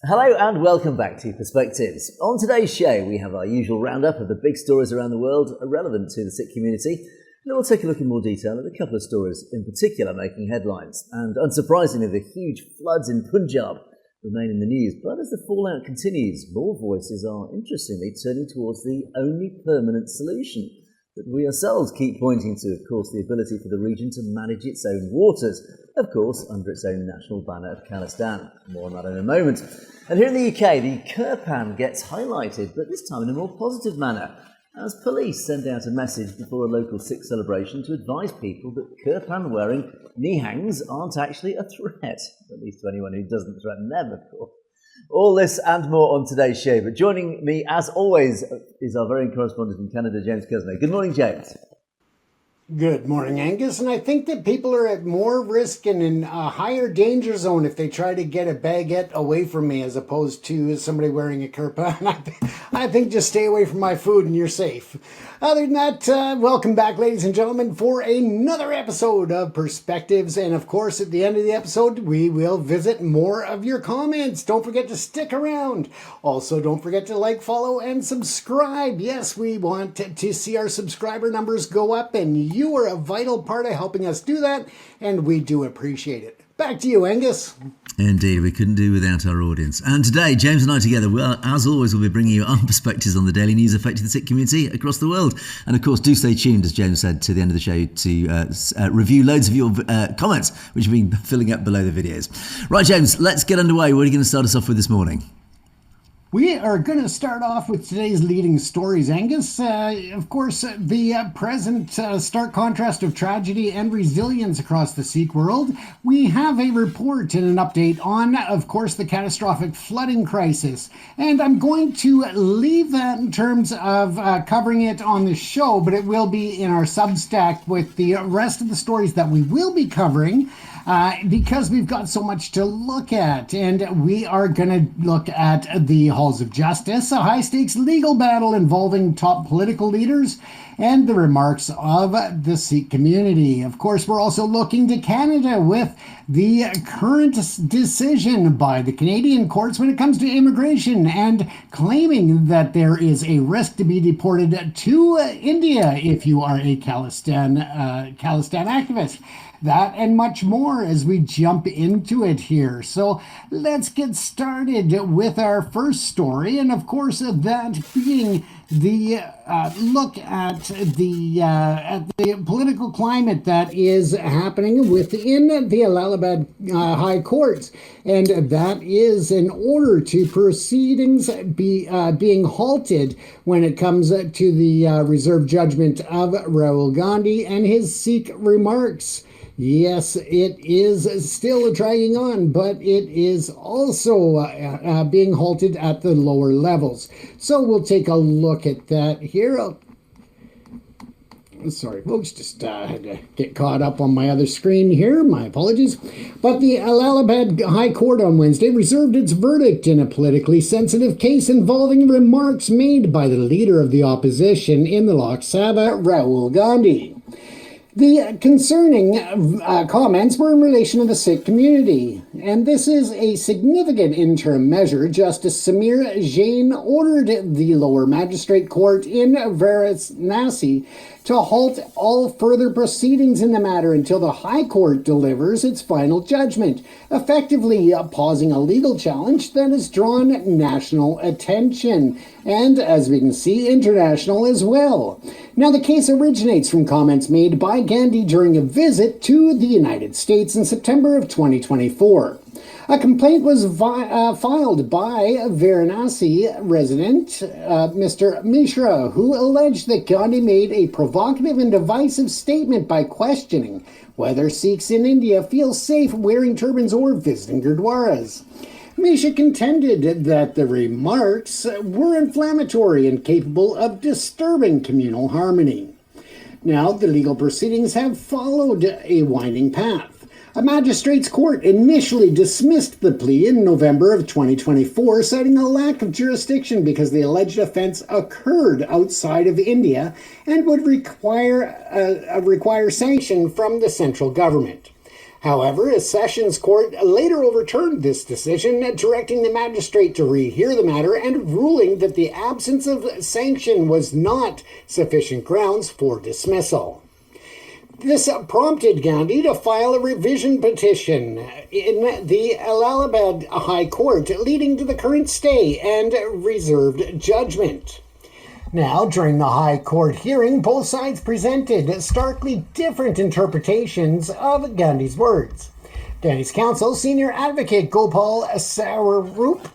Hello and welcome back to Perspectives. On today's show, we have our usual roundup of the big stories around the world relevant to the Sikh community. And we'll take a look in more detail at a couple of stories in particular making headlines. And unsurprisingly, the huge floods in Punjab remain in the news. But as the fallout continues, more voices are interestingly turning towards the only permanent solution that we ourselves keep pointing to, of course, the ability for the region to manage its own waters, of course, under its own national banner of Khalistan. More on that in a moment. And here in the UK, the Kirpan gets highlighted, but this time in a more positive manner, as police send out a message before a local Sikh celebration to advise people that Kirpan wearing nihangs aren't actually a threat, at least to anyone who doesn't threaten them, of course. All this and more on today's show. But joining me, as always, is our very own correspondent in Canada, James Cousineau. Good morning, James. Good morning, Angus. And I think that people are at more risk and in a higher danger zone if they try to get a baguette away from me as opposed to somebody wearing a kirpan. I think just stay away from my food and you're safe. Other than that, welcome back, ladies and gentlemen, for another episode of Perspectives. And of course, at the end of the episode, we will visit more of your comments. Don't forget to stick around. Also, don't forget to like, follow, and subscribe. Yes, we want to see our subscriber numbers go up, and you are a vital part of helping us do that, and we do appreciate it. Back to you, Angus. Indeed, we couldn't do without our audience. And today, James and I together, as always, will be bringing you our perspectives on the daily news affecting the Sikh community across the world. And of course, do stay tuned, as James said, to the end of the show to review loads of your comments, which have been filling up below the videos. Right, James, let's get underway. What are you going to start us off with this morning? We are going to start off with today's leading stories, Angus. Of course, the present stark contrast of tragedy and resilience across the Sikh world. We have a report and an update on, of course, the catastrophic flooding crisis. And I'm going to leave that in terms of covering it on the show, but it will be in our Substack with the rest of the stories that we will be covering. Because we've got so much to look at, and we are going to look at the halls of justice, a high-stakes legal battle involving top political leaders, and the remarks of the Sikh community. Of course, we're also looking to Canada with the current decision by the Canadian courts when it comes to immigration and claiming that there is a risk to be deported to India if you are a Khalistan activist. That and much more as we jump into it here. So let's get started with our first story. And of course, that being the look at the political climate that is happening within the Allahabad High Courts. And that is in order to proceedings being halted when it comes to the reserved judgment of Rahul Gandhi and his Sikh remarks. Yes, it is still dragging on, but it is also being halted at the lower levels. So we'll take a look at that here. Sorry, folks, just had to get caught up on my other screen here. My apologies. But the Allahabad High Court on Wednesday reserved its verdict in a politically sensitive case involving remarks made by the leader of the opposition in the Lok Sabha, Rahul Gandhi. The concerning comments were in relation to the Sikh community, and this is a significant interim measure. Justice Samir Jain ordered the lower magistrate court in Varanasi to halt all further proceedings in the matter until the High Court delivers its final judgment, effectively pausing a legal challenge that has drawn national attention, and, as we can see, international as well. Now, the case originates from comments made by Gandhi during a visit to the United States in September of 2024. A complaint was filed by a Varanasi resident, Mr. Mishra, who alleged that Gandhi made a provocative and divisive statement by questioning whether Sikhs in India feel safe wearing turbans or visiting gurdwaras. Mishra contended that the remarks were inflammatory and capable of disturbing communal harmony. Now, the legal proceedings have followed a winding path. A magistrate's court initially dismissed the plea in November of 2024, citing a lack of jurisdiction because the alleged offense occurred outside of India and would require sanction from the central government. However, a Sessions Court later overturned this decision, directing the magistrate to rehear the matter and ruling that the absence of sanction was not sufficient grounds for dismissal. This prompted Gandhi to file a revision petition in the Allahabad High Court, leading to the current stay and reserved judgment. Now, during the High Court hearing, both sides presented starkly different interpretations of Gandhi's words. Gandhi's counsel, senior advocate Gopal Swarup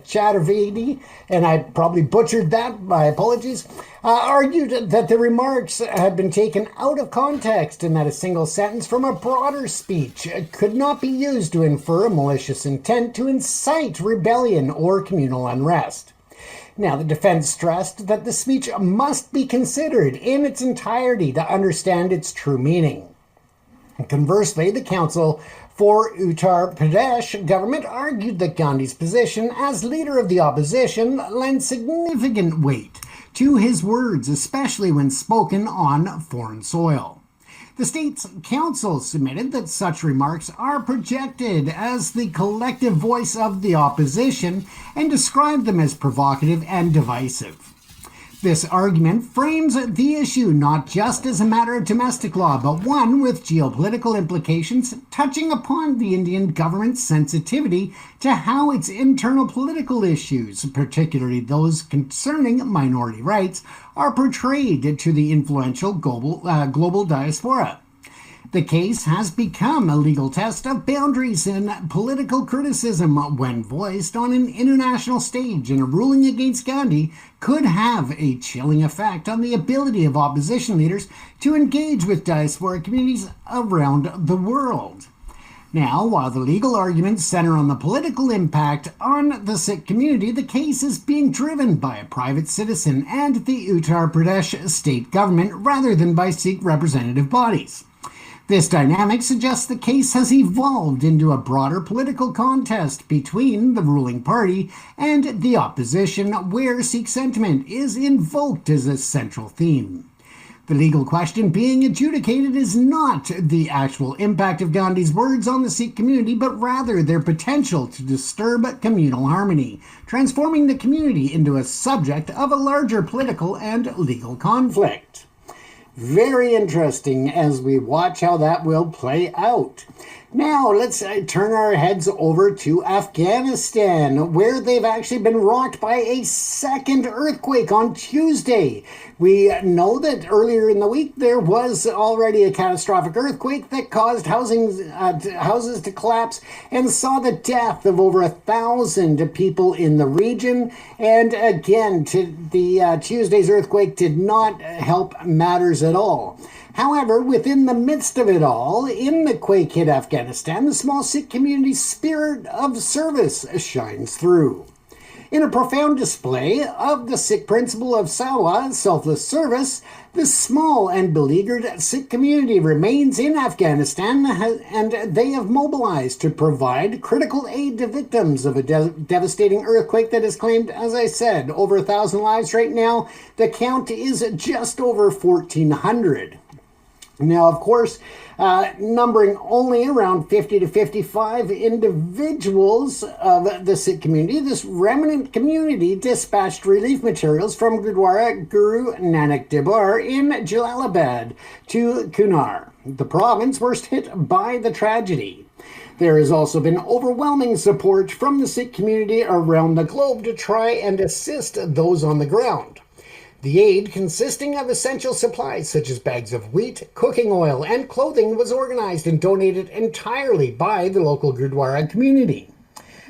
Chaturvedi, and I probably butchered that, my apologies, argued that the remarks had been taken out of context and that a single sentence from a broader speech could not be used to infer a malicious intent to incite rebellion or communal unrest. Now, the defense stressed that the speech must be considered in its entirety to understand its true meaning. Conversely, the counsel for Uttar Pradesh government argued that Gandhi's position as leader of the opposition lent significant weight to his words, especially when spoken on foreign soil. The state's council submitted that such remarks are projected as the collective voice of the opposition and described them as provocative and divisive. This argument frames the issue not just as a matter of domestic law, but one with geopolitical implications touching upon the Indian government's sensitivity to how its internal political issues, particularly those concerning minority rights, are portrayed to the influential global diaspora. The case has become a legal test of boundaries in political criticism when voiced on an international stage, and a ruling against Gandhi could have a chilling effect on the ability of opposition leaders to engage with diaspora communities around the world. Now, while the legal arguments center on the political impact on the Sikh community, the case is being driven by a private citizen and the Uttar Pradesh state government rather than by Sikh representative bodies. This dynamic suggests the case has evolved into a broader political contest between the ruling party and the opposition, where Sikh sentiment is invoked as a central theme. The legal question being adjudicated is not the actual impact of Gandhi's words on the Sikh community, but rather their potential to disturb communal harmony, transforming the community into a subject of a larger political and legal conflict. Very interesting as we watch how that will play out. Now, let's turn our heads over to Afghanistan, where they've actually been rocked by a second earthquake on Tuesday. We know that earlier in the week there was already a catastrophic earthquake that caused houses to collapse and saw the death of over 1,000 people in the region. And again, the Tuesday's earthquake did not help matters at all. However, within the midst of it all, in the quake-hit Afghanistan, the small Sikh community's spirit of service shines through. In a profound display of the Sikh principle of Sawa, selfless service, the small and beleaguered Sikh community remains in Afghanistan, and they have mobilized to provide critical aid to victims of a devastating earthquake that has claimed, as I said, over 1,000 lives right now. The count is just over 1,400. Now, of course, numbering only around 50 to 55 individuals of the Sikh community, this remnant community dispatched relief materials from Gurdwara Guru Nanak Debar in Jalalabad to Kunar, the province worst hit by the tragedy. There has also been overwhelming support from the Sikh community around the globe to try and assist those on the ground. The aid, consisting of essential supplies such as bags of wheat, cooking oil, and clothing, was organized and donated entirely by the local Gurdwara community.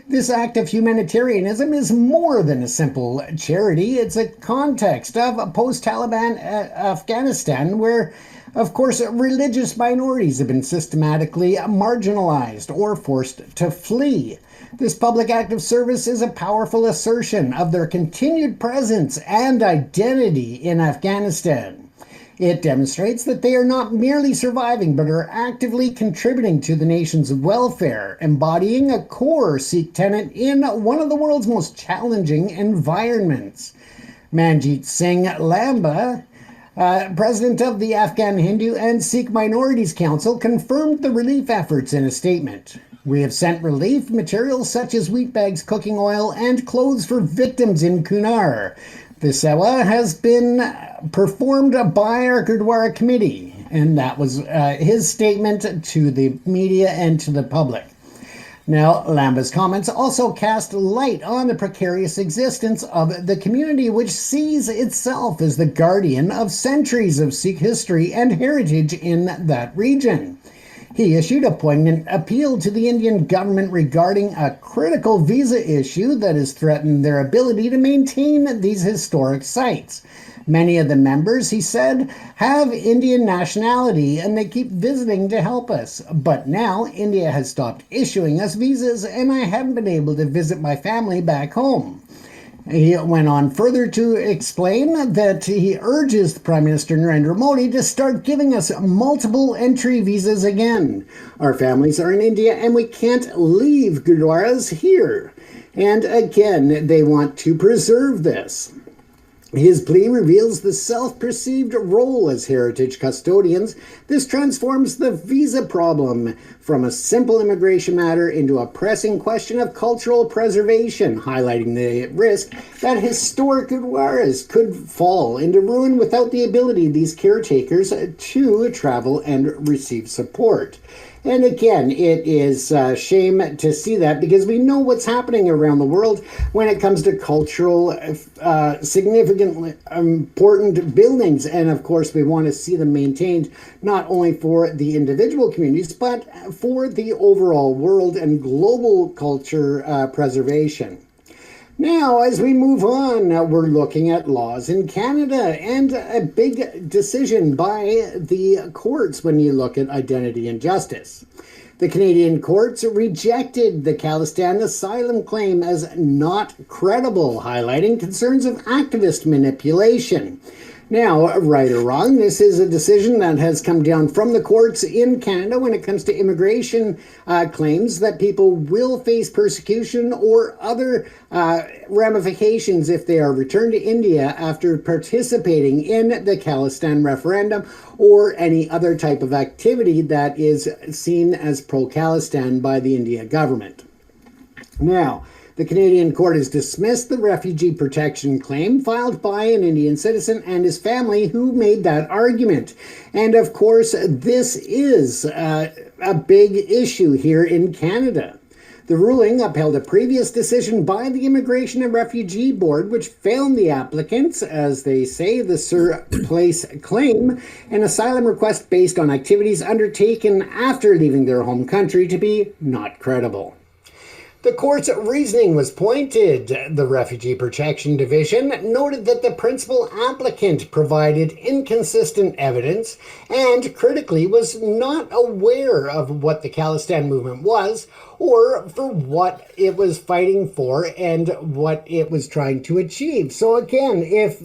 This act of humanitarianism is more than a simple charity. It's a context of post-Taliban Afghanistan where, of course, religious minorities have been systematically marginalized or forced to flee. This public act of service is a powerful assertion of their continued presence and identity in Afghanistan. It demonstrates that they are not merely surviving, but are actively contributing to the nation's welfare, embodying a core Sikh tenet in one of the world's most challenging environments. Manjit Singh Lamba, President of the Afghan Hindu and Sikh Minorities Council confirmed the relief efforts in a statement. We have sent relief materials such as wheat bags, cooking oil, and clothes for victims in Kunar. The sewa has been performed by our Gurdwara committee, and that was his statement to the media and to the public. Now, Lamba's comments also cast light on the precarious existence of the community, which sees itself as the guardian of centuries of Sikh history and heritage in that region. He issued a poignant appeal to the Indian government regarding a critical visa issue that has threatened their ability to maintain these historic sites. Many of the members, he said, have Indian nationality and they keep visiting to help us. But now India has stopped issuing us visas and I haven't been able to visit my family back home. He went on further to explain that he urges Prime Minister Narendra Modi to start giving us multiple entry visas again. Our families are in India and we can't leave Gurdwaras here. And again, they want to preserve this. His plea reveals the self-perceived role as heritage custodians. This transforms the visa problem from a simple immigration matter into a pressing question of cultural preservation, highlighting the risk that historic Gurdwaras could fall into ruin without the ability of these caretakers to travel and receive support. And again, it is a shame to see that because we know what's happening around the world when it comes to cultural, significantly important buildings. And of course, we want to see them maintained not only for the individual communities, but for the overall world and global culture preservation. Now, as we move on, we're looking at laws in Canada and a big decision by the courts when you look at identity and justice. The Canadian courts rejected the Khalistan asylum claim as not credible, highlighting concerns of activist manipulation. Now, right or wrong, this is a decision that has come down from the courts in Canada when it comes to immigration claims that people will face persecution or other ramifications if they are returned to India after participating in the Khalistan referendum or any other type of activity that is seen as pro-Khalistan by the India government. Now, the Canadian court has dismissed the refugee protection claim filed by an Indian citizen and his family who made that argument. And of course, this is a big issue here in Canada. The ruling upheld a previous decision by the Immigration and Refugee Board, which found the applicants, as they say, the surplace claim, an asylum request based on activities undertaken after leaving their home country to be not credible. The court's reasoning was pointed. The Refugee Protection Division noted that the principal applicant provided inconsistent evidence and, critically, was not aware of what the Khalistan movement was or for what it was fighting for and what it was trying to achieve. So again, if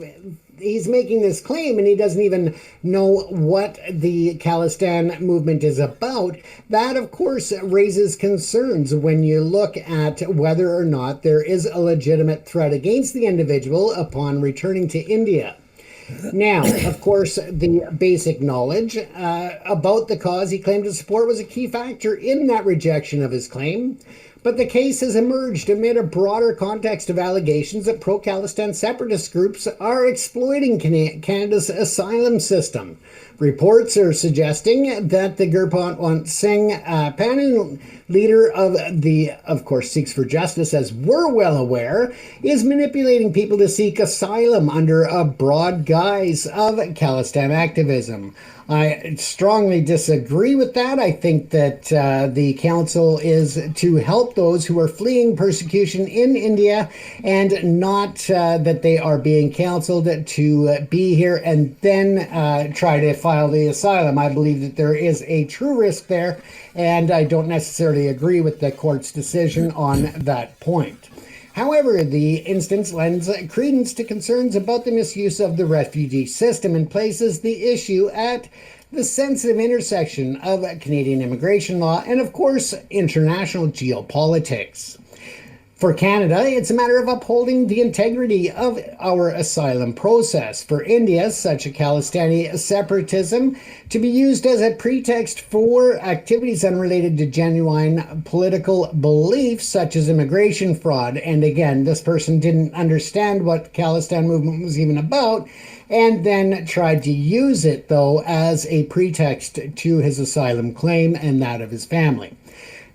he's making this claim and he doesn't even know what the Khalistan movement is about, that of course raises concerns when you look at whether or not there is a legitimate threat against the individual upon returning to India. Now, of course, the basic knowledge about the cause he claimed to support was a key factor in that rejection of his claim. But the case has emerged amid a broader context of allegations that pro-Khalistan separatist groups are exploiting Canada's asylum system. Reports are suggesting that the Kirpans Singh Panu, leader of the, of course, Sikhs for Justice, as we're well aware, is manipulating people to seek asylum under a broad guise of Khalistan activism. I strongly disagree with that. I think that the council is to help those who are fleeing persecution in India and not that they are being counseled to be here and then try to file the asylum. I believe that there is a true risk there, and I don't necessarily agree with the court's decision on that point. However, the instance lends credence to concerns about the misuse of the refugee system and places the issue at the sensitive intersection of Canadian immigration law and, of course, international geopolitics. For Canada, it's a matter of upholding the integrity of our asylum process. For India, such a Khalistani separatism to be used as a pretext for activities unrelated to genuine political beliefs, such as immigration fraud. And again, this person didn't understand what Khalistan movement was even about, and then tried to use it, though, as a pretext to his asylum claim and that of his family.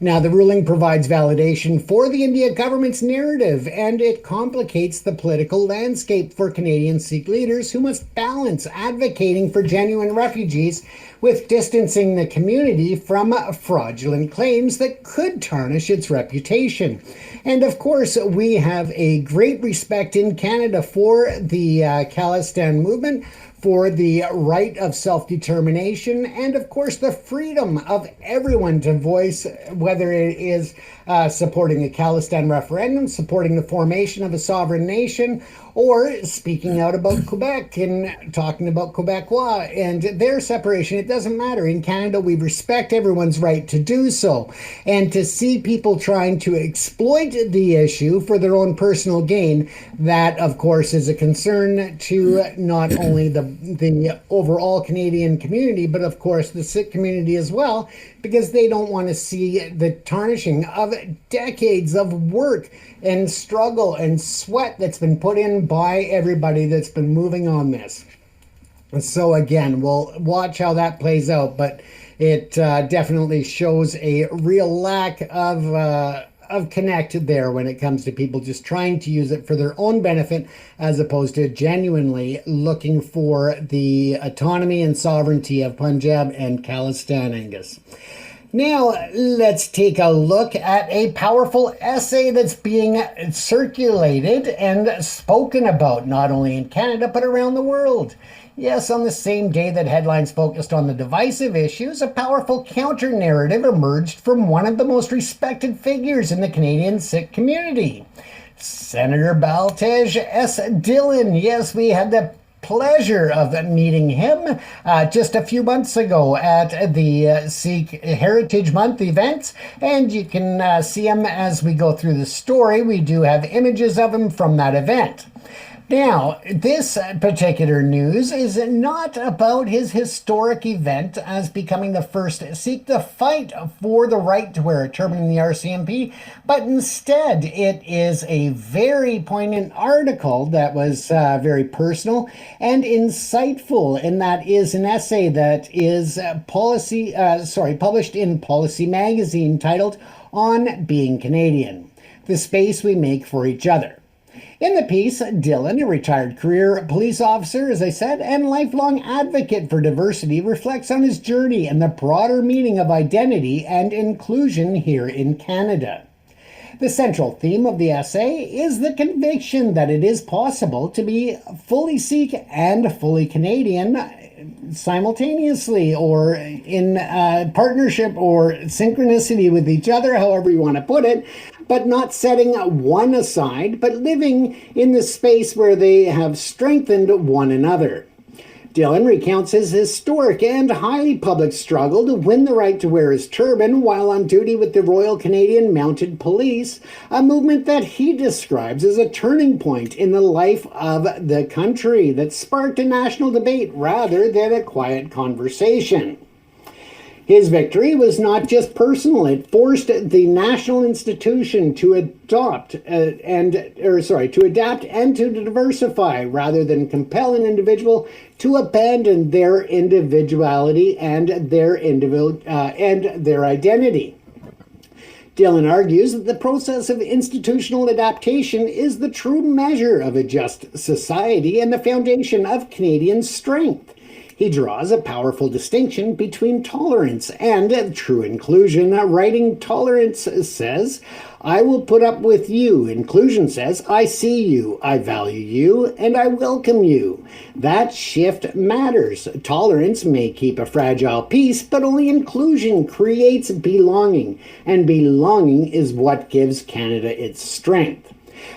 Now, the ruling provides validation for the India government's narrative, and it complicates the political landscape for Canadian Sikh leaders who must balance advocating for genuine refugees with distancing the community from fraudulent claims that could tarnish its reputation. And of course, we have a great respect in Canada for the Khalistan movement, for the right of self-determination, and of course the freedom of everyone to voice, whether it is supporting a Khalistan referendum, supporting the formation of a sovereign nation, or speaking out about Quebec and talking about Quebecois and their separation. It doesn't matter. In Canada, we respect everyone's right to do so. And to see people trying to exploit the issue for their own personal gain, that, of course, is a concern to not only the overall Canadian community, but, of course, the Sikh community as well, because they don't want to see the tarnishing of decades of work and struggle and sweat that's been put in by everybody that's been moving on this. So again, we'll watch how that plays out, but it definitely shows a real lack of connect there when it comes to people just trying to use it for their own benefit, as opposed to genuinely looking for the autonomy and sovereignty of Punjab and Khalistan, Angus. Now, let's take a look at a powerful essay that's being circulated and spoken about, not only in Canada, but around the world. Yes, on the same day that headlines focused on the divisive issues, a powerful counter-narrative emerged from one of the most respected figures in the Canadian Sikh community, Senator Baltej S. Dillon. Yes, we had the pleasure of meeting him just a few months ago at the Sikh Heritage Month event, and you can see him as we go through the story. We do have images of him from that event. Now, this particular news is not about his historic event as becoming the first Sikh to fight for the right to wear a turban in the RCMP, but instead it is a very poignant article that was very personal and insightful, and that is an essay that is published in Policy Magazine titled "On Being Canadian: The Space We Make for Each Other." In the piece, Dillon, a retired career police officer, as I said, and lifelong advocate for diversity, reflects on his journey and the broader meaning of identity and inclusion here in Canada. The central theme of the essay is the conviction that it is possible to be fully Sikh and fully Canadian simultaneously, or in partnership or synchronicity with each other, however you want to put it, but not setting one aside, but living in the space where they have strengthened one another. Dillon recounts his historic and highly public struggle to win the right to wear his turban while on duty with the Royal Canadian Mounted Police, a movement that he describes as a turning point in the life of the country that sparked a national debate rather than a quiet conversation. His victory was not just personal. It forced the national institution to adapt and to diversify rather than compel an individual to abandon their individuality and their identity. Dillon argues that the process of institutional adaptation is the true measure of a just society and the foundation of Canadian strength. He draws a powerful distinction between tolerance and true inclusion. Writing, tolerance says, "I will put up with you." Inclusion says, "I see you, I value you, and I welcome you." That shift matters. Tolerance may keep a fragile peace, but only inclusion creates belonging, and belonging is what gives Canada its strength.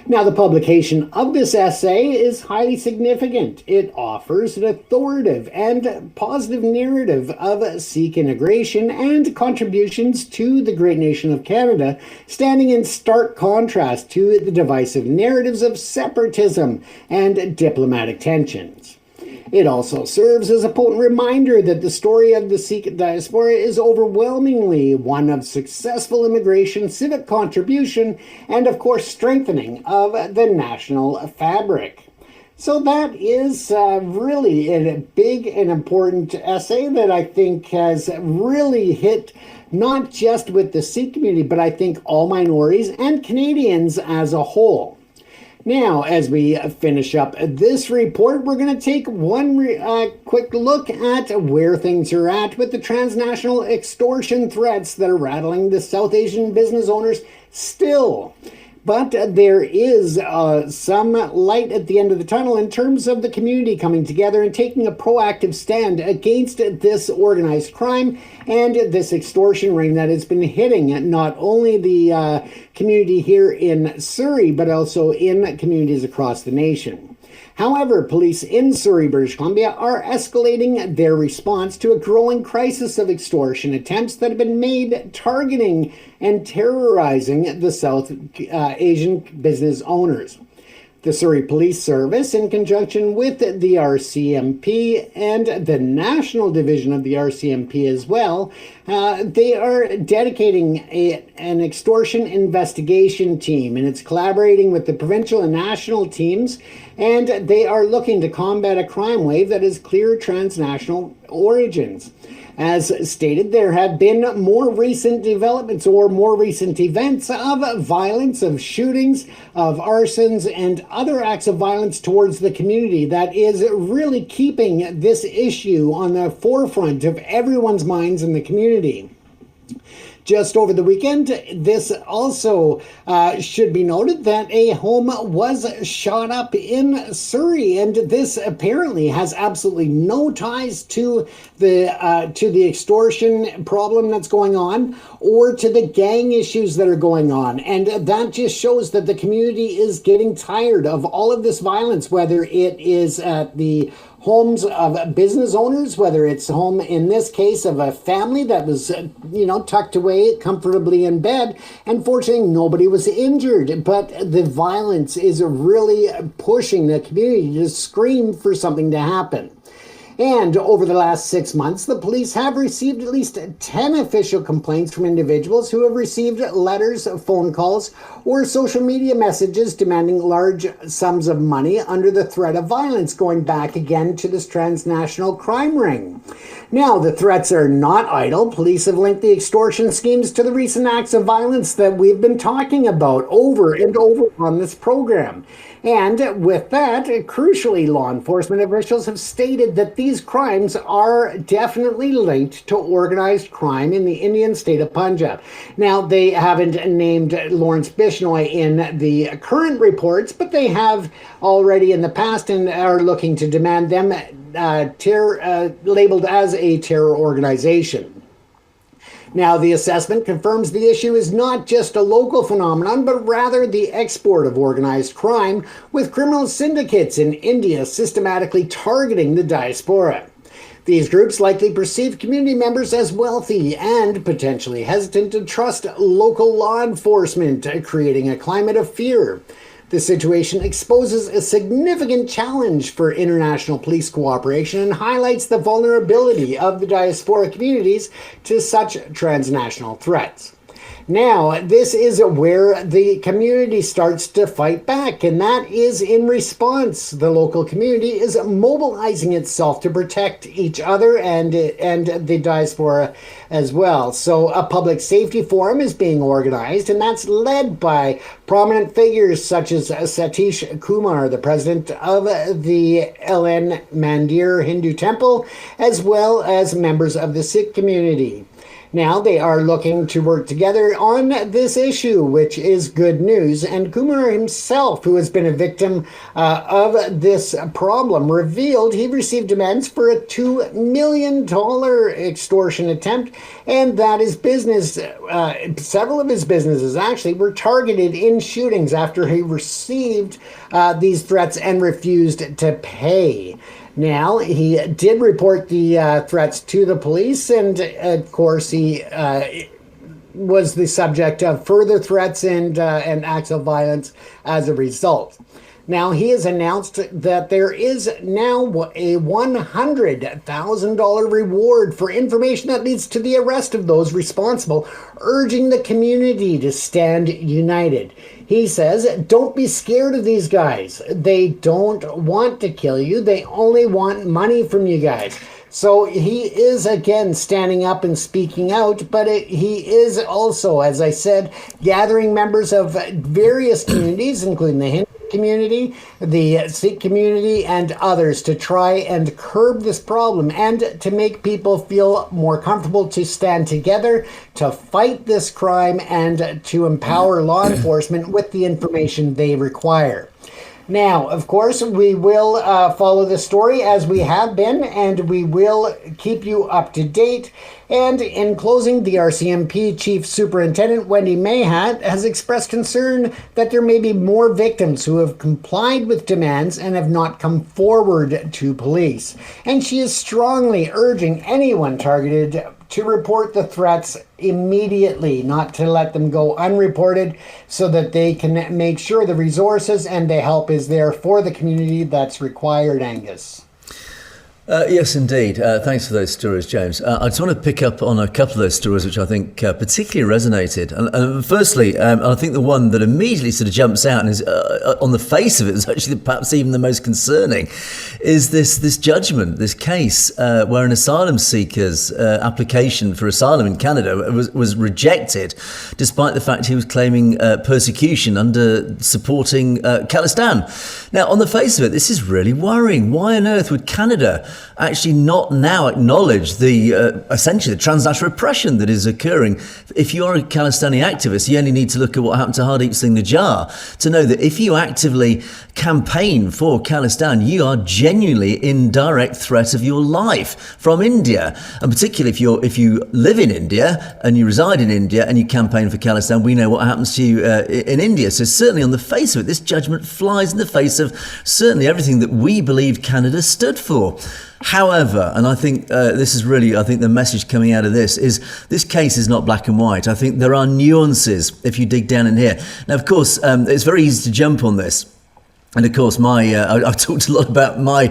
Now, the publication of this essay is highly significant. It offers an authoritative and positive narrative of Sikh integration and contributions to the great nation of Canada, standing in stark contrast to the divisive narratives of separatism and diplomatic tensions. It also serves as a potent reminder that the story of the Sikh diaspora is overwhelmingly one of successful immigration, civic contribution, and of course strengthening of the national fabric. So that is really a big and important essay that I think has really hit not just with the Sikh community, but I think all minorities and Canadians as a whole. Now, as we finish up this report, we're going to take one quick look at where things are at with the transnational extortion threats that are rattling the South Asian business owners still. But there is some light at the end of the tunnel in terms of the community coming together and taking a proactive stand against this organized crime and this extortion ring that has been hitting not only the community here in Surrey, but also in communities across the nation. However, police in Surrey, British Columbia are escalating their response to a growing crisis of extortion attempts that have been made targeting and terrorizing the South Asian business owners. The Surrey Police Service, in conjunction with the RCMP and the National Division of the RCMP as well, they are dedicating an extortion investigation team, and it's collaborating with the provincial and national teams, and they are looking to combat a crime wave that has clear transnational origins. As stated, there have been more recent developments or more recent events of violence, of shootings, of arsons, and other acts of violence towards the community that is really keeping this issue on the forefront of everyone's minds in the community. Just over the weekend, this also should be noted that a home was shot up in Surrey, and this apparently has absolutely no ties to the extortion problem that's going on or to the gang issues that are going on. And that just shows that the community is getting tired of all of this violence, whether it is at the homes of business owners, whether it's home in this case of a family that was, tucked away comfortably in bed. Unfortunately, nobody was injured, but the violence is really pushing the community to scream for something to happen. And over the last 6 months, the police have received at least 10 official complaints from individuals who have received letters, phone calls, or social media messages demanding large sums of money under the threat of violence, going back again to this transnational crime ring. Now, the threats are not idle. Police have linked the extortion schemes to the recent acts of violence that we've been talking about over and over on this program. And with that, crucially, law enforcement officials have stated that these crimes are definitely linked to organized crime in the Indian state of Punjab. Now, they haven't named Lawrence Bishnoi in the current reports, but they have already in the past and are looking to demand them labeled as a terror organization. Now, the assessment confirms the issue is not just a local phenomenon, but rather the export of organized crime, with criminal syndicates in India systematically targeting the diaspora. These groups likely perceive community members as wealthy and potentially hesitant to trust local law enforcement, creating a climate of fear. The situation exposes a significant challenge for international police cooperation and highlights the vulnerability of the diaspora communities to such transnational threats. Now, this is where the community starts to fight back, and that is in response. The local community is mobilizing itself to protect each other and the diaspora as well. So a public safety forum is being organized, and that's led by prominent figures such as Satish Kumar, the president of the LN Mandir Hindu Temple, as well as members of the Sikh community. Now they are looking to work together on this issue, which is good news. And Cousineau himself, who has been a victim of this problem, revealed he received demands for a $2 million extortion attempt, and that his business, several of his businesses actually, were targeted in shootings after he received these threats and refused to pay. Now, he did report the threats to the police, and of course, he was the subject of further threats and acts of violence as a result. Now, he has announced that there is now a $100,000 reward for information that leads to the arrest of those responsible, urging the community to stand united. He says, don't be scared of these guys. They don't want to kill you. They only want money from you guys. So he is, again, standing up and speaking out, but he is also, as I said, gathering members of various communities, including the Hindu community, the Sikh community, and others to try and curb this problem and to make people feel more comfortable to stand together, to fight this crime, and to empower law enforcement with the information they require. Now, of course, we will follow the story as we have been, and we will keep you up to date. And in closing, the RCMP Chief Superintendent Wendy Mahat has expressed concern that there may be more victims who have complied with demands and have not come forward to police. And she is strongly urging anyone targeted to report the threats immediately, not to let them go unreported, so that they can make sure the resources and the help is there for the community that's required, Angus. Yes, indeed. Thanks for those stories, James. I just want to pick up on a couple of those stories which I think particularly resonated. And firstly, I think the one that immediately sort of jumps out and is on the face of it is actually perhaps even the most concerning, is this judgment, this case where an asylum seeker's application for asylum in Canada was rejected, despite the fact he was claiming persecution under supporting Khalistan. Now, on the face of it, this is really worrying. Why on earth would Canada actually not now acknowledge the essentially the transnational repression that is occurring? If you are a Khalistani activist, you only need to look at what happened to Hardeep Singh Nijjar to know that if you actively campaign for Khalistan, you are genuinely in direct threat of your life from India. And particularly if you live in India and you reside in India and you campaign for Khalistan, we know what happens to you in India. So certainly on the face of it, this judgment flies in the face of certainly everything that we believed Canada stood for. However, and I think this is really, I think the message coming out of this is this case is not black and white. I think there are nuances if you dig down in here. Now, of course, it's very easy to jump on this. And of course, I've talked a lot about my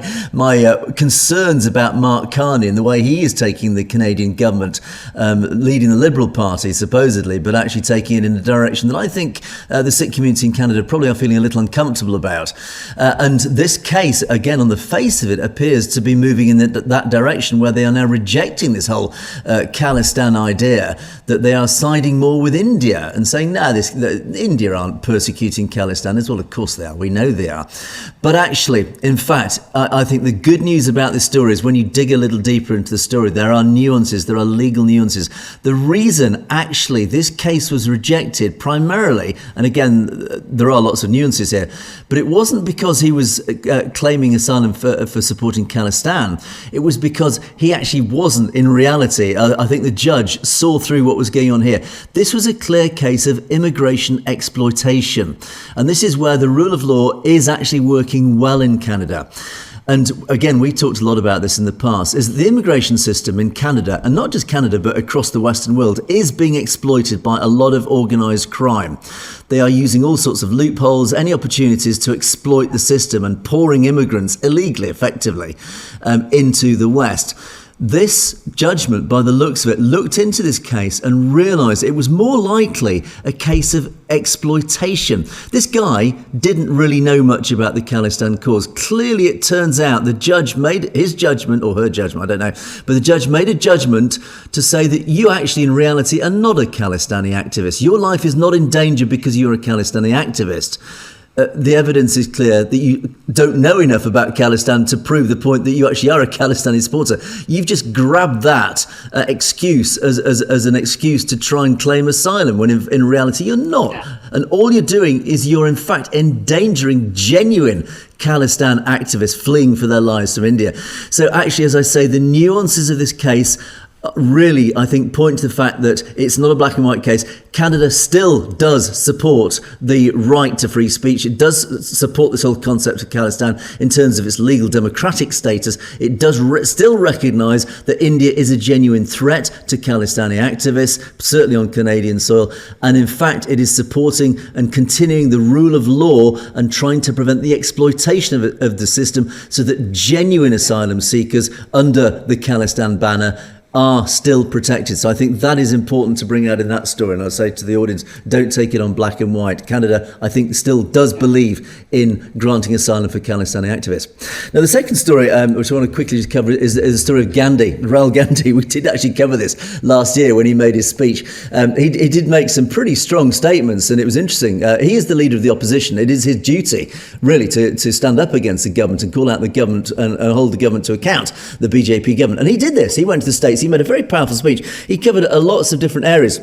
concerns about Mark Carney and the way he is taking the Canadian government, leading the Liberal Party supposedly, but actually taking it in a direction that I think the Sikh community in Canada probably are feeling a little uncomfortable about. And this case, again, on the face of it, appears to be moving in that direction where they are now rejecting this whole Khalistan idea, that they are siding more with India and saying, no, India aren't persecuting Khalistan. Well, of course they are. We know they are. But actually, in fact, I think the good news about this story is when you dig a little deeper into the story, there are nuances, there are legal nuances. The reason actually this case was rejected primarily, and again, there are lots of nuances here, but it wasn't because he was claiming asylum for supporting Khalistan. It was because he actually wasn't in reality. I think the judge saw through what was going on here. This was a clear case of immigration exploitation. And this is where the rule of law is actually working well in Canada. And again, we talked a lot about this in the past, is that the immigration system in Canada, and not just Canada, but across the Western world, is being exploited by a lot of organised crime. They are using all sorts of loopholes, any opportunities to exploit the system and pouring immigrants illegally, effectively, into the West. This judgment, by the looks of it, looked into this case and realised it was more likely a case of exploitation. This guy didn't really know much about the Khalistan cause. Clearly, it turns out the judge made his judgment, or her judgment, I don't know, but the judge made a judgment to say that you actually, in reality, are not a Khalistani activist. Your life is not in danger because you're a Khalistani activist. The evidence is clear that you don't know enough about Khalistan to prove the point that you actually are a Khalistani supporter. You've just grabbed that excuse as an excuse to try and claim asylum, when in reality you're not. Yeah. And all you're doing is you're in fact endangering genuine Khalistan activists fleeing for their lives from India. So actually, as I say, the nuances of this case really, I think, point to the fact that it's not a black and white case. Canada still does support the right to free speech. It does support this whole concept of Khalistan in terms of its legal democratic status. It does still recognise that India is a genuine threat to Khalistani activists, certainly on Canadian soil. And in fact, it is supporting and continuing the rule of law and trying to prevent the exploitation of the system, so that genuine asylum seekers under the Khalistan banner are still protected. So I think that is important to bring out in that story. And I'll say to the audience, don't take it on black and white. Canada, I think, still does believe in granting asylum for Khalistani activists. Now, the second story, which I want to quickly just cover, is the story of Gandhi, Rahul Gandhi. We did actually cover this last year when he made his speech. He did make some pretty strong statements, and it was interesting. He is the leader of the opposition. It is his duty, really, to stand up against the government and call out the government and hold the government to account, the BJP government. And he did this. He went to the States. He made a very powerful speech. He covered lots of different areas,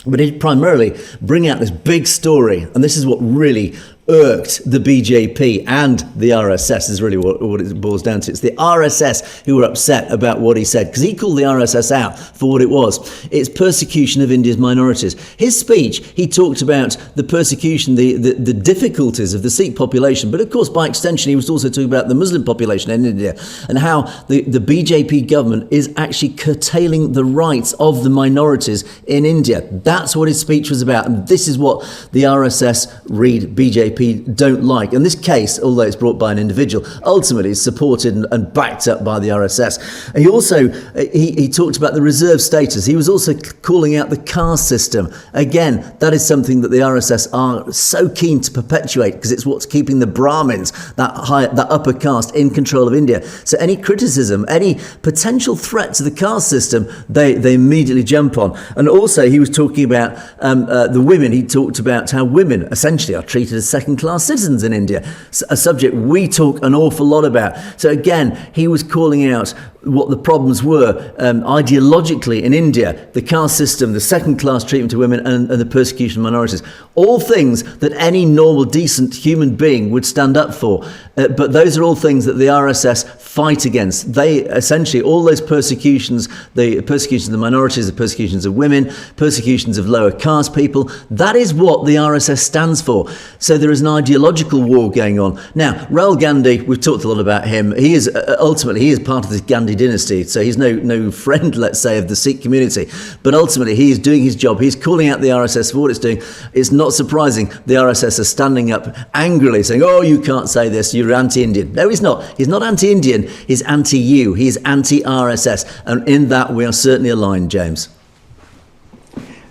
but he primarily bring out this big story, and this is what really irked the BJP and the RSS, is really what it boils down to. It's the RSS who were upset about what he said, because he called the RSS out for what it was. It's persecution of India's minorities. His speech, he talked about the persecution, the difficulties of the Sikh population, but of course, by extension, he was also talking about the Muslim population in India, and how the BJP government is actually curtailing the rights of the minorities in India. That's what his speech was about, and this is what the RSS, read BJP, don't like. And this case, although it's brought by an individual, ultimately is supported and backed up by the RSS. He also he talked about the reserve status. He was also calling out the caste system. Again, that is something that the RSS are so keen to perpetuate, because it's what's keeping the Brahmins, that upper caste, in control of India. So any criticism, any potential threat to the caste system, they immediately jump on. And also, he was talking about the women. He talked about how women essentially are treated as second-class citizens in India, a subject we talk an awful lot about. So again, he was calling out what the problems were ideologically in India, the caste system, the second-class treatment of women, and the persecution of minorities. All things that any normal, decent human being would stand up for. But those are all things that the RSS fight against. They essentially, all those persecutions, the persecutions of the minorities, the persecutions of women, persecutions of lower caste people, that is what the RSS stands for. So there is an ideological war going on. Now, Rahul Gandhi, we've talked a lot about him. He is ultimately, he is part of this Gandhi dynasty, so he's no friend, let's say, of the Sikh community. But ultimately, he is doing his job. He's calling out the RSS for what it's doing. It's not surprising the RSS are standing up angrily, saying, "Oh, you can't say this. You're anti-Indian." No, he's not. He's not anti-Indian. He's anti-you. He's anti-RSS, and in that we are certainly aligned, James.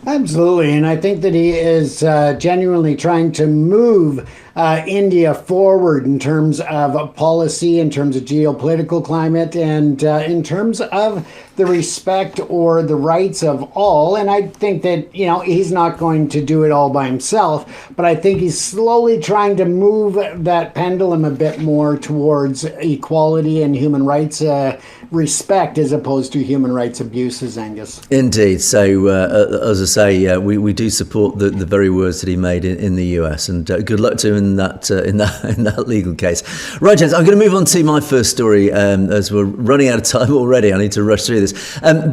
Absolutely, and I think that he is genuinely trying to move India forward in terms of policy, in terms of geopolitical climate, and in terms of the respect or the rights of all. And I think that, he's not going to do it all by himself, but I think he's slowly trying to move that pendulum a bit more towards equality and human rights respect, as opposed to human rights abuses, Angus. Indeed. So, as I say, we do support the very words that he made in the US, and good luck to him in that legal case. Right, James, I'm going to move on to my first story, as we're running out of time already. I need to rush through this.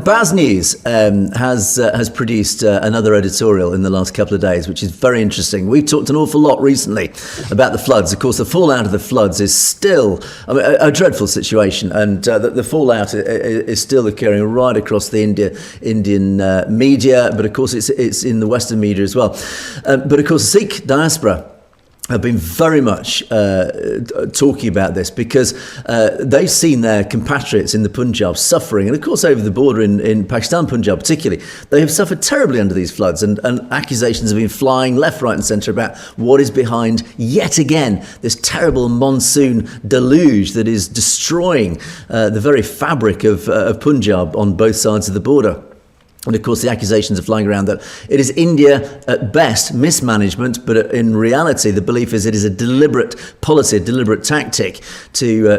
Baz News has produced another editorial in the last couple of days, which is very interesting. We've talked an awful lot recently about the floods. Of course, the fallout of the floods is still a dreadful situation, and the fallout is still occurring right across the Indian media, but of course it's in the Western media as well. But of course, the Sikh diaspora have been very much talking about this, because they've seen their compatriots in the Punjab suffering, and of course over the border in Pakistan, Punjab particularly, they have suffered terribly under these floods, and accusations have been flying left, right and centre about what is behind, yet again, this terrible monsoon deluge that is destroying the very fabric of Punjab on both sides of the border. And of course, the accusations are flying around that it is India at best mismanagement, but in reality, the belief is it is a deliberate policy, a deliberate tactic to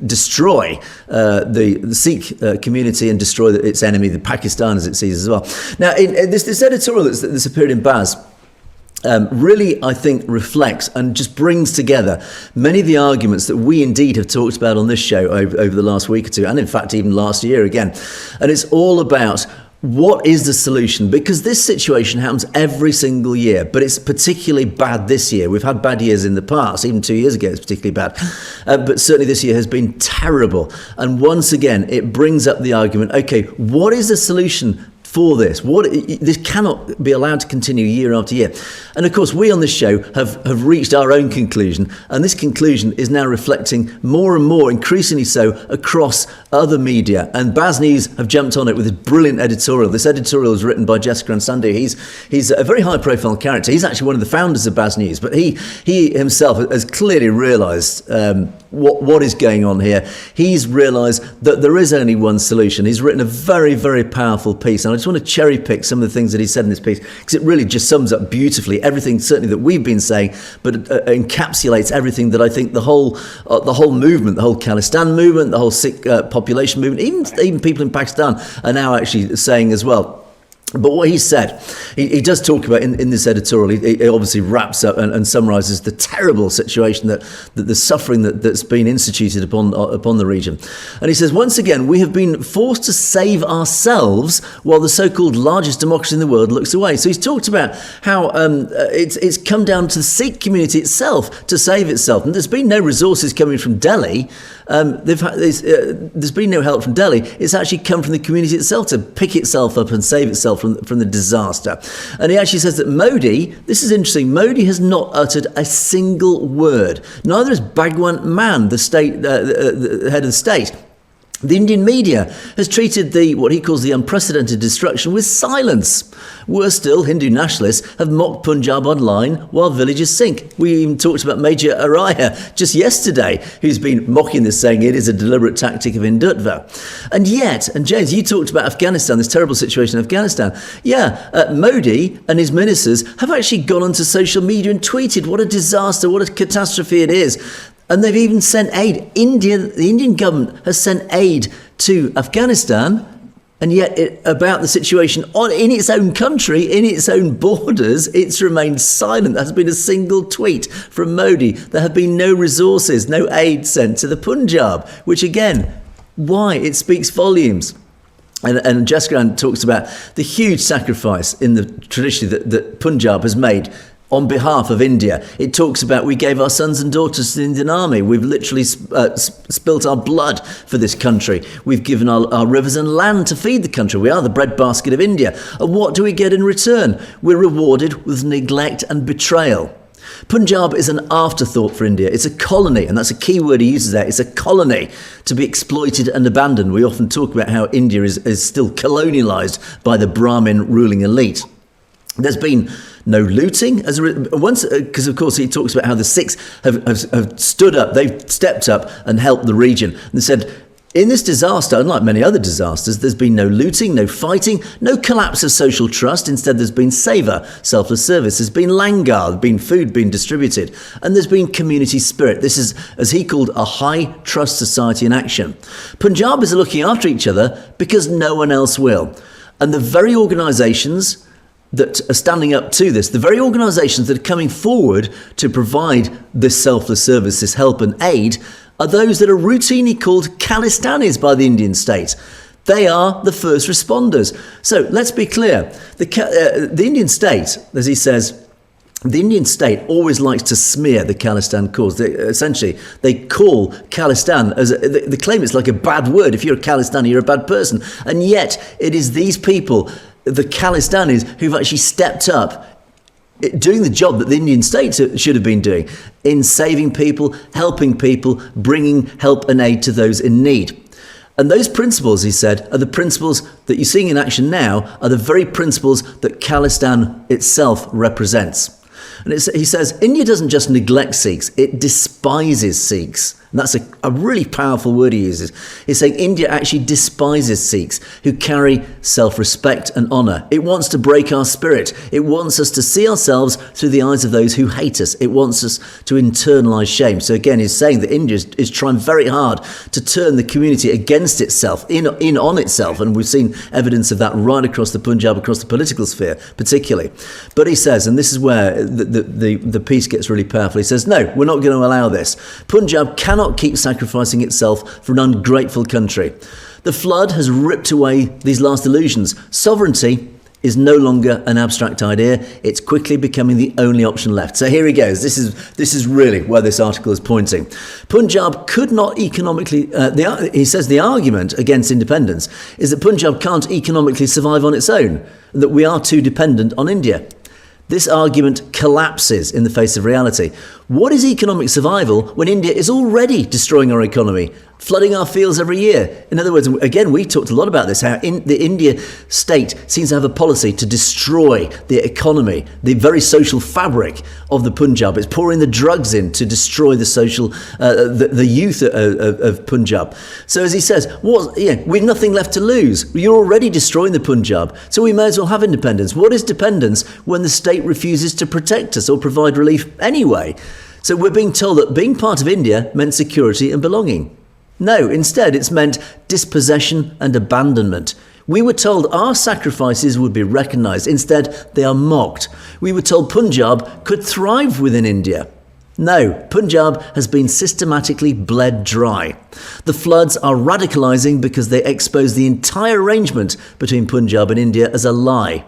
destroy the Sikh community and destroy its enemy, the Pakistan, as it sees as well. Now, in this editorial that's appeared in Baz, really, I think, reflects and just brings together many of the arguments that we indeed have talked about on this show over the last week or two, and in fact, even last year again. And it's all about what is the solution? Because this situation happens every single year, but it's particularly bad this year. We've had bad years in the past, even 2 years ago it's particularly bad. But certainly this year has been terrible. And once again, it brings up the argument, okay, what is the solution for this? This cannot be allowed to continue year after year. And of course, we on this show have reached our own conclusion, and this conclusion is now reflecting more and more, increasingly so, across other media. And Baz News have jumped on it with this brilliant editorial. This editorial is written by Jessica and Sandu. He's a very high-profile character. He's actually one of the founders of Baz News, but he himself has clearly realised what is going on here. He's realised that there is only one solution. He's written a very, very powerful piece, and I just want to cherry pick some of the things that he said in this piece, because it really just sums up beautifully everything certainly that we've been saying, but encapsulates everything that I think the whole movement, the whole Khalistan movement, the whole Sikh population movement, even people in Pakistan are now actually saying as well. But what he said, he does talk about in this editorial, he obviously wraps up and summarises the terrible situation that the suffering that's been instituted upon the region. And he says, once again, we have been forced to save ourselves while the so-called largest democracy in the world looks away. So he's talked about how it's come down to the Sikh community itself to save itself. And there's been no resources coming from Delhi. There's been no help from Delhi. It's actually come from the community itself to pick itself up and save itself from the disaster. And he actually says that Modi, this is interesting, Modi has not uttered a single word. Neither has Bhagwant Mann, the head of the state. The Indian media has treated what he calls the unprecedented destruction with silence. Worse still, Hindu nationalists have mocked Punjab online while villages sink. We even talked about Major Araya just yesterday, who's been mocking this, saying it is a deliberate tactic of Hindutva. And yet, and James, you talked about Afghanistan, this terrible situation in Afghanistan. Modi and his ministers have actually gone onto social media and tweeted what a disaster, what a catastrophe it is. And they've even sent aid. The Indian government has sent aid to Afghanistan, and yet about the situation in its own country, in its own borders, it's remained silent. There has been a single tweet from Modi. There have been no resources, no aid sent to the Punjab, which again, why? It speaks volumes. And Jessica talks about the huge sacrifice in the tradition that Punjab has made on behalf of India. It talks about we gave our sons and daughters to the Indian army. We've literally spilt our blood for this country. We've given our rivers and land to feed the country. We are the breadbasket of India. And what do we get in return? We're rewarded with neglect and betrayal. Punjab is an afterthought for India. It's a colony, and that's a key word he uses there. It's a colony to be exploited and abandoned. We often talk about how India is still colonialised by the Brahmin ruling elite. There's been no looting because of course he talks about how the Sikhs have stood up, they've stepped up and helped the region. And they said, in this disaster, unlike many other disasters, there's been no looting, no fighting, no collapse of social trust. Instead, there's been seva, selfless service. There's been langar, there's been food being distributed. And there's been community spirit. This is, as he called, a high trust society in action. Punjabis are looking after each other because no one else will. And the very organisations that are standing up to this, the very organisations that are coming forward to provide this selfless service, this help and aid, are those that are routinely called Khalistanis by the Indian state. They are the first responders. So let's be clear. The Indian state, as he says, the Indian state always likes to smear the Khalistan cause. They call Khalistan, they claim it's like a bad word. If you're a Khalistani, you're a bad person. And yet it is these people, the Khalistanis, who've actually stepped up doing the job that the Indian state should have been doing in saving people, helping people, bringing help and aid to those in need. And those principles, he said, are the principles that you're seeing in action now, are the very principles that Khalistan itself represents. And he says, India doesn't just neglect Sikhs, it despises Sikhs. And that's a really powerful word he uses. He's saying India actually despises Sikhs who carry self-respect and honour. It wants to break our spirit. It wants us to see ourselves through the eyes of those who hate us. It wants us to internalise shame. So again, he's saying that India is trying very hard to turn the community against itself, in on itself. And we've seen evidence of that right across the Punjab, across the political sphere particularly. But he says, and this is where the piece gets really powerful, he says, no, we're not going to allow this. Punjab cannot keep sacrificing itself for an ungrateful country. The flood has ripped away these last illusions. Sovereignty is no longer an abstract idea. It's quickly becoming the only option left. So here he goes. This is really where this article is pointing. Punjab could not economically, he says the argument against independence is that Punjab can't economically survive on its own, and that we are too dependent on India. This argument collapses in the face of reality. What is economic survival when India is already destroying our economy, flooding our fields every year? In other words, again, we talked a lot about this, how the India state seems to have a policy to destroy the economy, the very social fabric of the Punjab. It's pouring the drugs in to destroy the social, the youth of Punjab. So as he says, we've nothing left to lose. You're already destroying the Punjab, so we may as well have independence. What is dependence when the state refuses to protect us or provide relief anyway? So we're being told that being part of India meant security and belonging. No, instead it's meant dispossession and abandonment. We were told our sacrifices would be recognised. Instead, they are mocked. We were told Punjab could thrive within India. No, Punjab has been systematically bled dry. The floods are radicalising because they expose the entire arrangement between Punjab and India as a lie.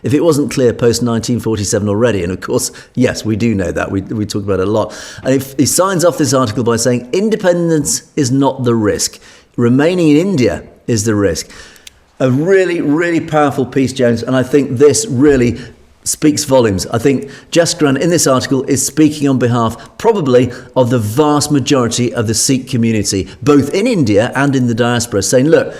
If it wasn't clear post-1947 already, and of course, yes, we do know that, we talk about it a lot. And if he signs off this article by saying independence is not the risk, remaining in India is the risk. A really, really powerful piece, James, and I think this really speaks volumes. I think Jaskran in this article is speaking on behalf probably of the vast majority of the Sikh community, both in India and in the diaspora, saying, look,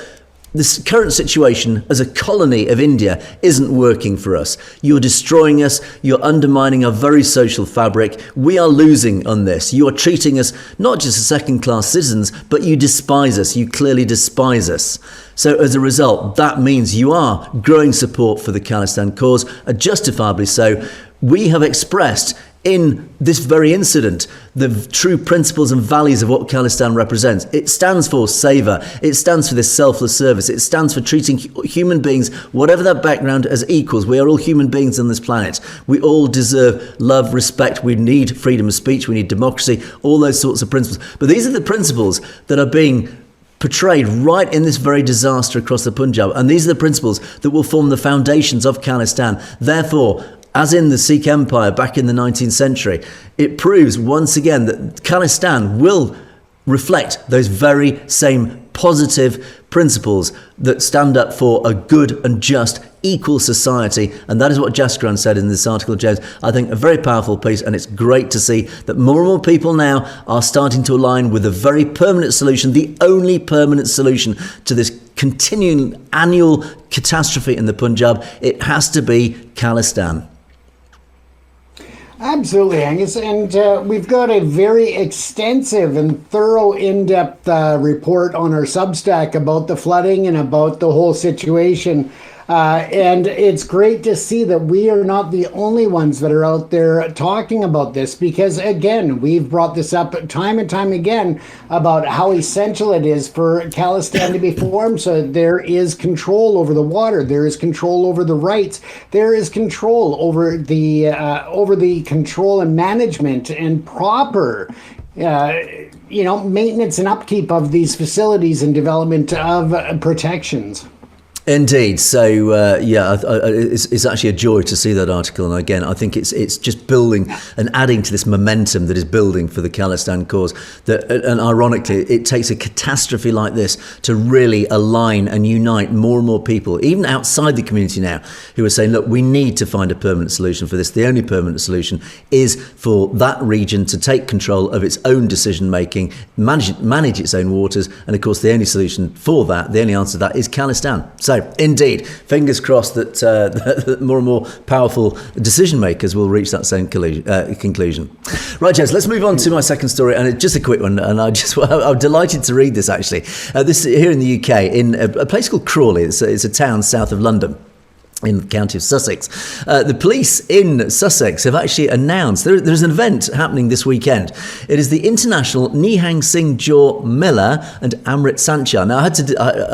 this current situation as a colony of India isn't working for us. You're destroying us. You're undermining our very social fabric. We are losing on this. You are treating us not just as second-class citizens, but you despise us. You clearly despise us. So as a result, that means you are growing support for the Khalistan cause, justifiably so. We have expressed in this very incident the true principles and values of what Khalistan represents. It stands for savour. It stands for this selfless service. It stands for treating human beings, whatever their background, as equals. We are all human beings on this planet. We all deserve love, respect. We need freedom of speech. We need democracy, all those sorts of principles. But these are the principles that are being portrayed right in this very disaster across the Punjab. And these are the principles that will form the foundations of Khalistan. Therefore, as in the Sikh Empire back in the 19th century, it proves once again that Khalistan will reflect those very same positive principles that stand up for a good and just equal society. And that is what Jaskran said in this article, James. I think a very powerful piece, and it's great to see that more and more people now are starting to align with the very permanent solution, the only permanent solution to this continuing annual catastrophe in the Punjab. It has to be Khalistan. Absolutely, Angus. And we've got a very extensive and thorough, in-depth report on our Substack about the flooding and about the whole situation. And it's great to see that we are not the only ones that are out there talking about this, because, again, we've brought this up time and time again about how essential it is for Khalistan to be formed so that there is control over the water, there is control over the rights, there is control over the control and management and proper maintenance and upkeep of these facilities and development of protections. Indeed. So, it's actually a joy to see that article. And again, I think it's just building and adding to this momentum that is building for the Khalistan cause. And ironically, it takes a catastrophe like this to really align and unite more and more people, even outside the community now, who are saying, look, we need to find a permanent solution for this. The only permanent solution is for that region to take control of its own decision-making, manage its own waters. And of course, the only solution for that, the only answer to that is Khalistan. So So, indeed, fingers crossed that, that more and more powerful decision makers will reach that same conclusion. Right, James, let's move on to my second story, and it's just a quick one. And I'm delighted to read this, actually. This is here in the UK, in a place called Crawley. It's a town south of London, in the county of Sussex. The police in Sussex have actually announced there's an event happening this weekend. It is the International Nihang Singh Jaw Mela and Amrit Sanchar. Now,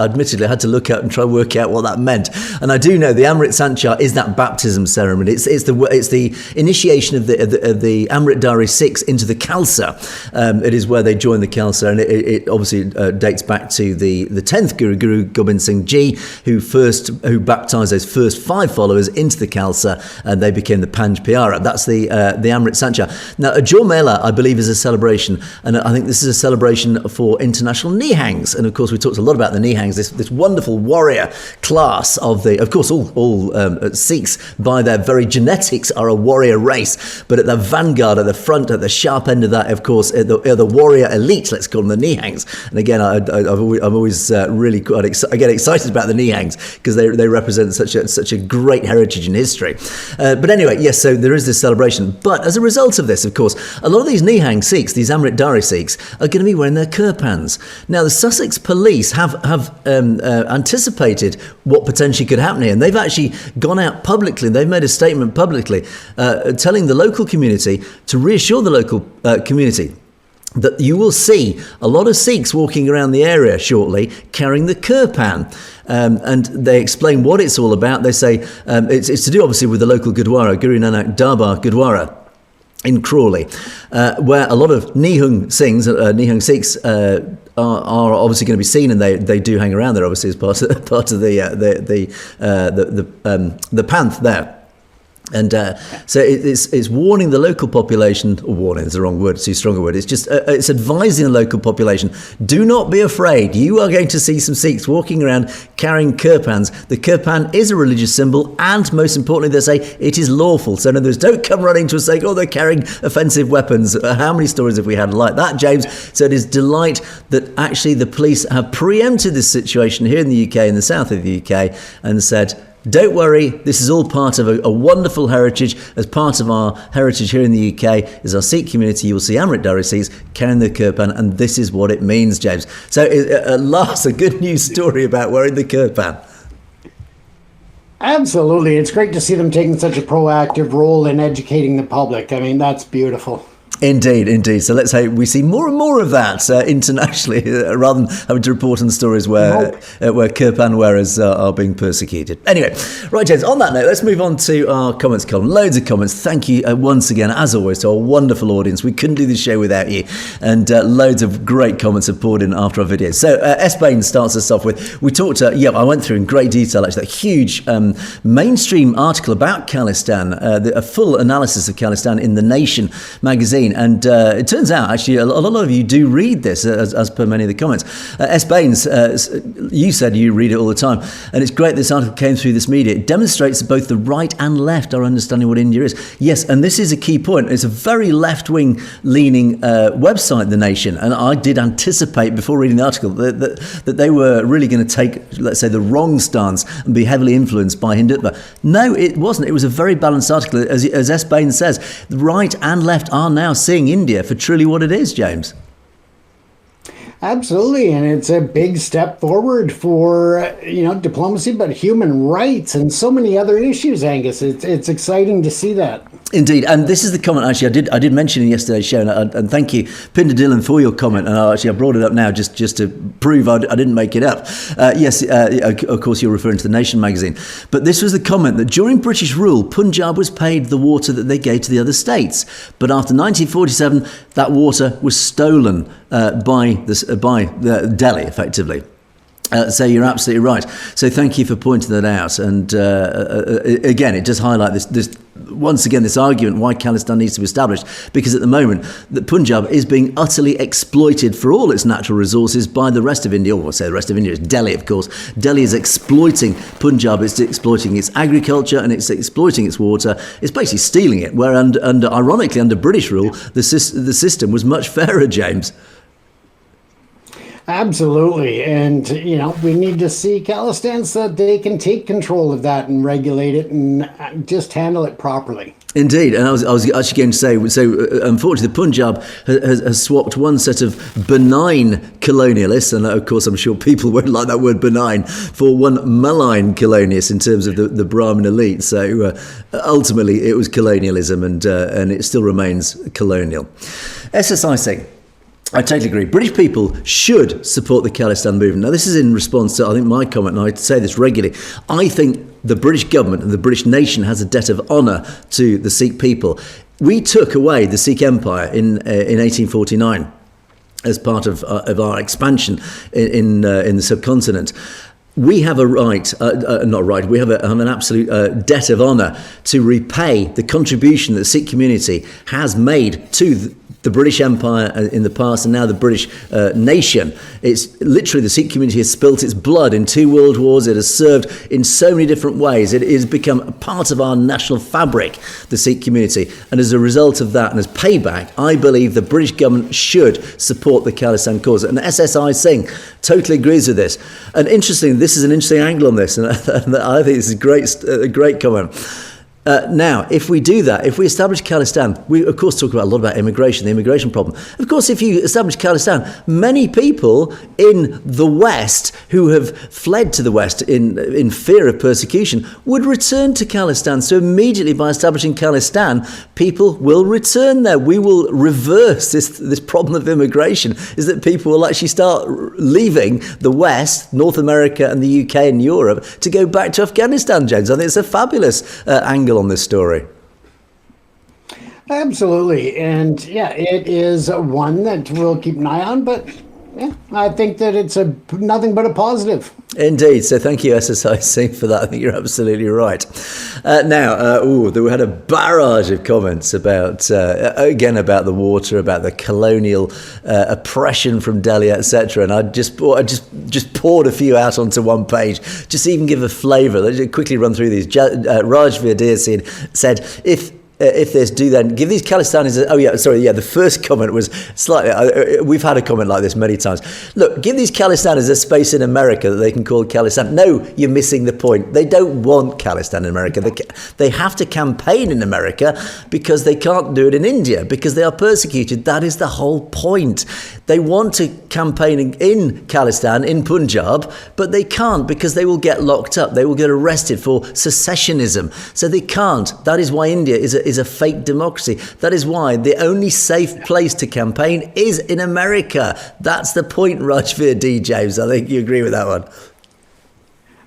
admittedly, I had to look up and try and work out what that meant. And I do know the Amrit Sanchar is that baptism ceremony. It's the initiation of the Amrit Dari Sikhs into the Khalsa. It is where they join the Khalsa, and it obviously dates back to the 10th Guru Gobind Singh Ji, who baptized those first 5 followers into the Khalsa, and they became the Panj Pyara. That's the Amrit Sanchar. Now, a Jaw Mela, I believe, is a celebration, and I think this is a celebration for international Nihangs. And of course, we talked a lot about the Nihangs, this wonderful warrior class of course, all Sikhs, by their very genetics, are a warrior race. But at the vanguard, at the front, at the sharp end of that, of course, are the warrior elite. Let's call them the Nihangs. And again, I'm always really quite I get excited about the Nihangs because they represent such a great heritage and history. But anyway, yes, so there is this celebration. But as a result of this, of course, a lot of these Nihang Sikhs, these Amrit Dari Sikhs, are going to be wearing their Kirpans. Now, the Sussex police have anticipated what potentially could happen here, and they've actually gone out publicly, they've made a statement publicly telling the local community to reassure the local community that you will see a lot of Sikhs walking around the area shortly carrying the Kirpan. And they explain what it's all about. They say it's to do, obviously, with the local Gurdwara, Guru Nanak Darbar Gurdwara in Crawley, where a lot of Nihang Sikhs are obviously going to be seen, and they do hang around there, obviously, as part of the Panth there. And so it's warning the local population, or warning is the wrong word, it's too strong a word, it's just it's advising the local population, do not be afraid, you are going to see some Sikhs walking around carrying Kirpans. The Kirpan is a religious symbol, and most importantly, they say it is lawful. So in other words, don't come running to us saying, oh, they're carrying offensive weapons. How many stories have we had like that, James? So it is delight that actually the police have preempted this situation here in the UK, in the south of the UK, and said, don't worry, this is all part of a wonderful heritage. As part of our heritage here in the UK is our Sikh community. You will see Amrit Dari Sikhs carrying the Kirpan, and this is what it means, James. So at last, a good news story about wearing the Kirpan. Absolutely. It's great to see them taking such a proactive role in educating the public. I mean, that's beautiful. Indeed. So let's hope we see more and more of that internationally, rather than having to report on stories where Kirpan wearers are being persecuted. Anyway, right, James, on that note, let's move on to our comments column. Loads of comments. Thank you once again, as always, to our wonderful audience. We couldn't do this show without you. And loads of great comments have poured in after our videos. So S. Bain starts us off with, we talked, I went through in great detail, actually, that huge mainstream article about Khalistan, a full analysis of Khalistan in The Nation magazine. And it turns out, actually, a lot of you do read this, as per many of the comments. S. Baines, you said you read it all the time, and it's great this article came through this media. It demonstrates that both the right and left are understanding what India is. Yes, and this is a key point. It's a very left-wing leaning website, The Nation, and I did anticipate before reading the article that they were really going to take, let's say, the wrong stance and be heavily influenced by Hindutva. No, it wasn't. It was a very balanced article. As S. Baines says, the right and left are now seeing India for truly what it is, James. Absolutely, and it's a big step forward for diplomacy, but human rights and so many other issues, Angus. It's exciting to see that. Indeed, and this is the comment actually I did mention in yesterday's show, and thank you, Pinder Dillon, for your comment. And I brought it up now just to prove I didn't make it up. Yes, of course you're referring to The Nation magazine, but this was the comment that during British rule, Punjab was paid the water that they gave to the other states, but after 1947, that water was stolen by Delhi, effectively. So you're absolutely right. So thank you for pointing that out. And again, it does highlight this once again, this argument why Khalistan needs to be established, because at the moment, the Punjab is being utterly exploited for all its natural resources by the rest of India. Or I'll say the rest of India is Delhi, of course. Delhi is exploiting Punjab, it's exploiting its agriculture, and it's exploiting its water. It's basically stealing it, where ironically, under British rule, the system was much fairer, James. Absolutely. And, we need to see Khalistan so that they can take control of that and regulate it and just handle it properly. Indeed, and I was actually going to say, so unfortunately the Punjab has swapped one set of benign colonialists, and of course I'm sure people won't like that word benign, for one malign colonialist in terms of the Brahmin elite. So ultimately it was colonialism, and it still remains colonial. SSI Sikh. I totally agree. British people should support the Khalistan movement. Now, this is in response to, I think, my comment, and I say this regularly. I think the British government and the British nation has a debt of honour to the Sikh people. We took away the Sikh Empire in 1849 as part of our expansion in the subcontinent. We have a right, we have an absolute debt of honour to repay the contribution that the Sikh community has made to the British Empire in the past, and now the British nation. It's literally, the Sikh community has spilt its blood in 2 world wars. It has served in so many different ways. It has become a part of our national fabric, the Sikh community. And as a result of that, and as payback, I believe the British government should support the Khalistan cause. And SSI Singh totally agrees with this. And interestingly, this is an interesting angle on this, and I think this is a great comment. Now, if we do that, if we establish Khalistan, we of course talk a lot about immigration, the immigration problem. Of course, if you establish Khalistan, many people in the West who have fled to the West in fear of persecution would return to Khalistan. So immediately by establishing Khalistan, people will return there. We will reverse this problem of immigration, is that people will actually start leaving the West, North America and the UK and Europe to go back to Afghanistan, James. I think it's a fabulous angle on this story. Absolutely. And yeah, it is one that we'll keep an eye on, but yeah, I think that it's nothing but a positive. Indeed. So thank you, SSI Singh, for that. I think you're absolutely right. We had a barrage of comments about, again, about the water, about the colonial oppression from Delhi, etc. And I just poured a few out onto one page, just to even give a flavour. Let's just quickly run through these. Raj Virdir said, if there's do then give these Khalistanis the first comment was slightly we've had a comment like this many times. Look, give these Khalistanis a space in America that they can call Khalistan. No, you're missing the point. They don't want Khalistan in America. They have to campaign in America because they can't do it in India because they are persecuted. That is the whole point. They want to campaign in Khalistan, in Punjab, but they can't because they will get locked up. They will get arrested for secessionism. So they can't. That is why India is a fake democracy. That is why the only safe place to campaign is in America. That's the point, Rajveer D. James. I think you agree with that one.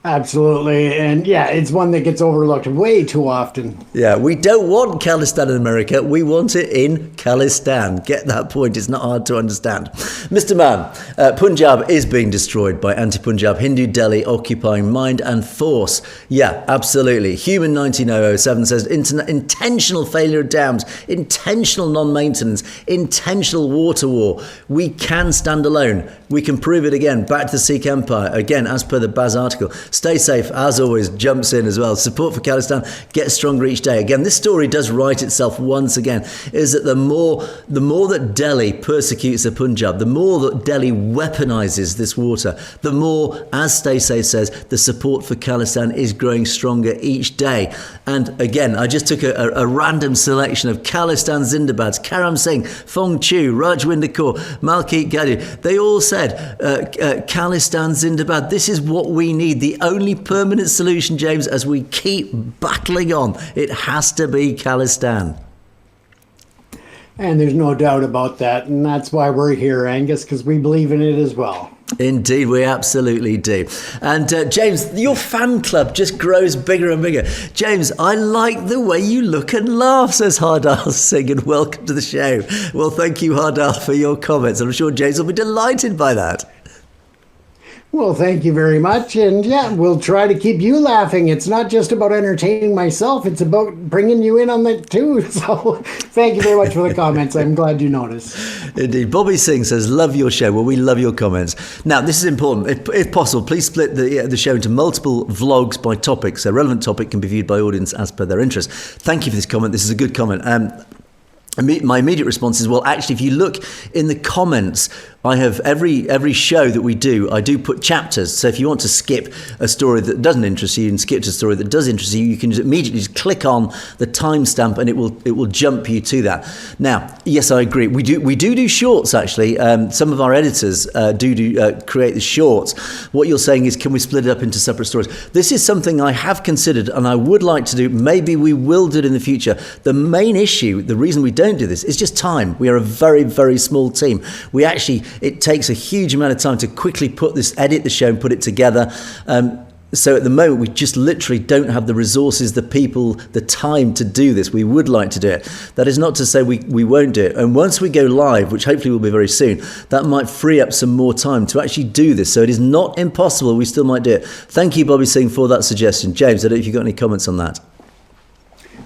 Absolutely. And yeah, it's one that gets overlooked way too often. Yeah, we don't want Khalistan in America. We want it in Khalistan. Get that point. It's not hard to understand. Mr. Mann, Punjab is being destroyed by anti-Punjab Hindu Delhi occupying mind and force. Yeah, absolutely. Human 19007 says intentional failure of dams, intentional non-maintenance, intentional water war. We can stand alone. We can prove it again. Back to the Sikh Empire. Again, as per the Baz article. Stay safe, as always, jumps in as well. Support for Khalistan gets stronger each day. Again, this story does write itself once again, is that the more that Delhi persecutes the Punjab, the more that Delhi weaponizes this water, the more, as Stay Safe says, the support for Khalistan is growing stronger each day. And again, I just took a random selection of Khalistan Zindabads, Karam Singh, Fong Chu, Rajwinder Kaur, Malkeet Gadu. They all said, Khalistan Zindabad. This is what we need. The only permanent solution, James, as we keep battling on, it has to be Khalistan. And there's no doubt about that. And that's why we're here, Angus, because we believe in it as well. Indeed, we absolutely do. And James, your fan club just grows bigger and bigger. James, I like the way you look and laugh, says Hardal Singh, and welcome to the show. Well, thank you, Hardal, for your comments. I'm sure James will be delighted by that. Well, thank you very much. And yeah, we'll try to keep you laughing. It's not just about entertaining myself. It's about bringing you in on that too. So thank you very much for the comments. I'm glad you noticed. Indeed. Bobby Singh says, love your show. Well, we love your comments. Now, this is important. If possible, please split the show into multiple vlogs by topics. A relevant topic can be viewed by audience as per their interest. Thank you for this comment. This is a good comment. My immediate response is, well, actually, if you look in the comments, I have every show that we do, I do put chapters. So if you want to skip a story that doesn't interest you and skip to a story that does interest you, you can just immediately just click on the timestamp and it will jump you to that. Now, yes, I agree. We do shorts, actually. Some of our editors do create the shorts. What you're saying is, can we split it up into separate stories? This is something I have considered and I would like to do. Maybe we will do it in the future. The main issue, the reason we don't do this, is just time. We are a very, very small team. It takes a huge amount of time to quickly edit the show and put it together. So at the moment, we just literally don't have the resources, the people, the time to do this. We would like to do it. That is not to say we won't do it. And once we go live, which hopefully will be very soon, that might free up some more time to actually do this. So it is not impossible. We still might do it. Thank you, Bobby Singh, for that suggestion. James, I don't know if you've got any comments on that.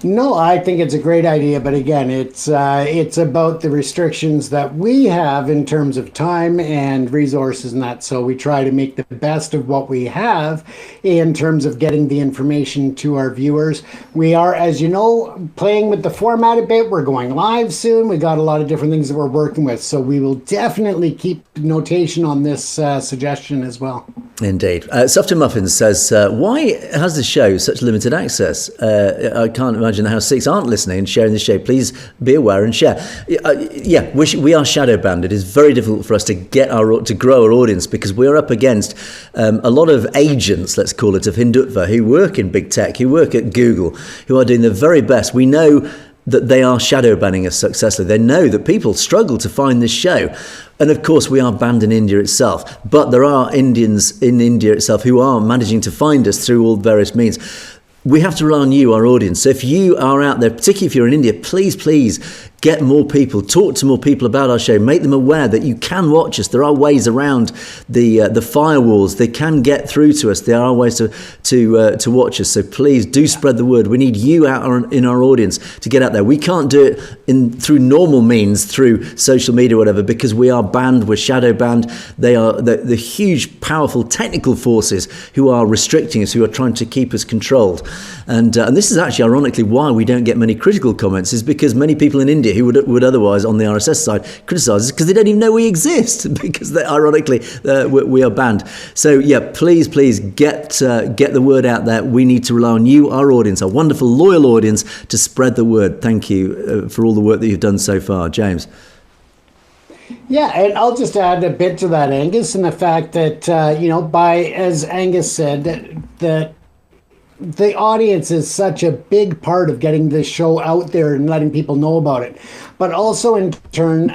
No, I think it's a great idea, but again, it's about the restrictions that we have in terms of time and resources and that. So we try to make the best of what we have in terms of getting the information to our viewers. We are, as you know, playing with the format a bit. We're going live soon. We got a lot of different things that we're working with. So we will definitely keep notation on this suggestion as well. Indeed. Softer Muffins says, why has the show such limited access? I can't imagine how Sikhs aren't listening and sharing the show. Please be aware and share. We are shadow banned. It is very difficult for us to grow our audience because we're up against a lot of agents, let's call it, of Hindutva who work in big tech, who work at Google, who are doing their very best. We know that they are shadow banning us successfully. They know that people struggle to find this show. And of course, we are banned in India itself. But there are Indians in India itself who are managing to find us through all various means. We have to rely on you, our audience. So if you are out there, particularly if you're in India, please get more people, talk to more people about our show, make them aware that you can watch us. There are ways around the firewalls. They can get through to us. There are ways to watch us. So please do spread the word. We need you out in our audience to get out there. We can't do it through normal means, through social media or whatever, because we are banned. We're shadow banned. They are the huge, powerful technical forces who are restricting us, who are trying to keep us controlled. And this is actually ironically why we don't get many critical comments, is because many people in India who would otherwise on the RSS side criticise us because they don't even know we exist because ironically we are banned. So yeah, please get the word out there. We need to rely on you, our audience, our wonderful loyal audience, to spread the word. Thank you for all the work that you've done so far, James. Yeah, and I'll just add a bit to that, Angus, and the fact that as Angus said, that the audience is such a big part of getting this show out there and letting people know about it. But also in turn,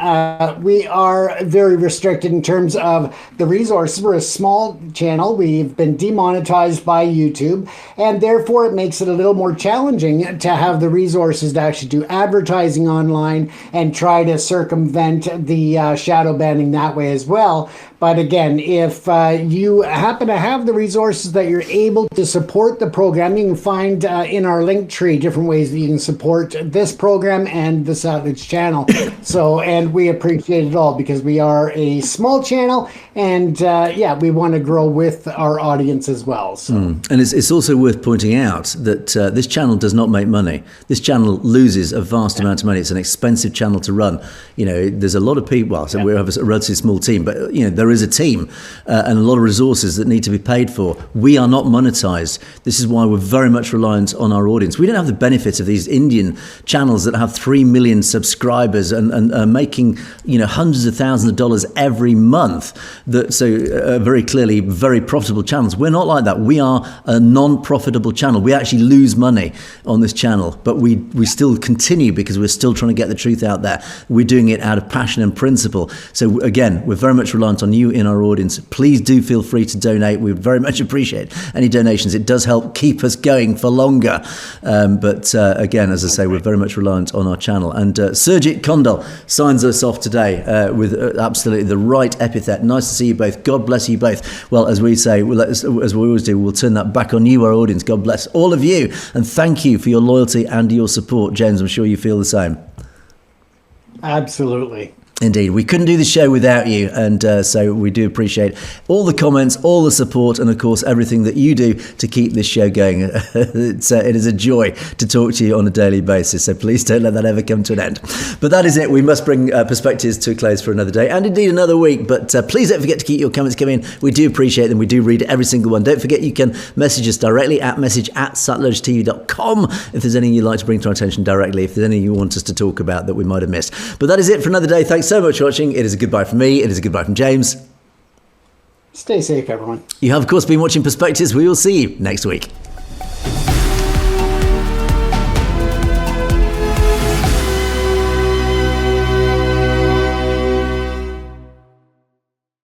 we are very restricted in terms of the resources. We're a small channel. We've been demonetized by YouTube, and therefore it makes it a little more challenging to have the resources to actually do advertising online and try to circumvent the shadow banning that way as well. But again, if you happen to have the resources that you're able to support the program, you can find in our link tree different ways that you can support this program and the Satellite channel. So, and we appreciate it all because we are a small channel, and we want to grow with our audience as well. So, and it's also worth pointing out that this channel does not make money. This channel loses a vast amount of money. It's an expensive channel to run. There's a lot of people. Well, so we have a relatively small team, but there is a team and a lot of resources that need to be paid for. We are not monetized. This is why we're very much reliant on our audience. We don't have the benefit of these Indian channels that have 3 million subscribers and are making hundreds of thousands of dollars every month. Very clearly very profitable channels. We're not like that. We are a non-profitable channel. We actually lose money on this channel, but we still continue because we're still trying to get the truth out there. We're doing it out of passion and principle. So again, we're very much reliant on you in our audience. Please do feel free to donate. We would very much appreciate any donations. It does help keep us going for longer. But again, as I say, we're very much reliant on our channel. And Surjit Kondal signs us off today with absolutely the right epithet. Nice to see you both. God bless you both. Well, as we say, as we always do, we'll turn that back on you, our audience. God bless all of you. And thank you for your loyalty and your support. James, I'm sure you feel the same. Absolutely. Indeed, we couldn't do the show without you, and so we do appreciate all the comments, all the support, and of course everything that you do to keep this show going. It is a joy to talk to you on a daily basis, so please don't let that ever come to an end. But that is it. We must bring Perspectives to a close for another day, and indeed another week. But please don't forget to keep your comments coming. We do appreciate them. We do read every single one. Don't forget you can message us directly at message@sutledgetv.com if there's anything you'd like to bring to our attention directly, if there's anything you want us to talk about that we might have missed. But that is it for another day. Thanks so much for watching. It is a goodbye from me. It is a goodbye from James. Stay safe, everyone. You have, of course, been watching Perspectives. We will see you next week.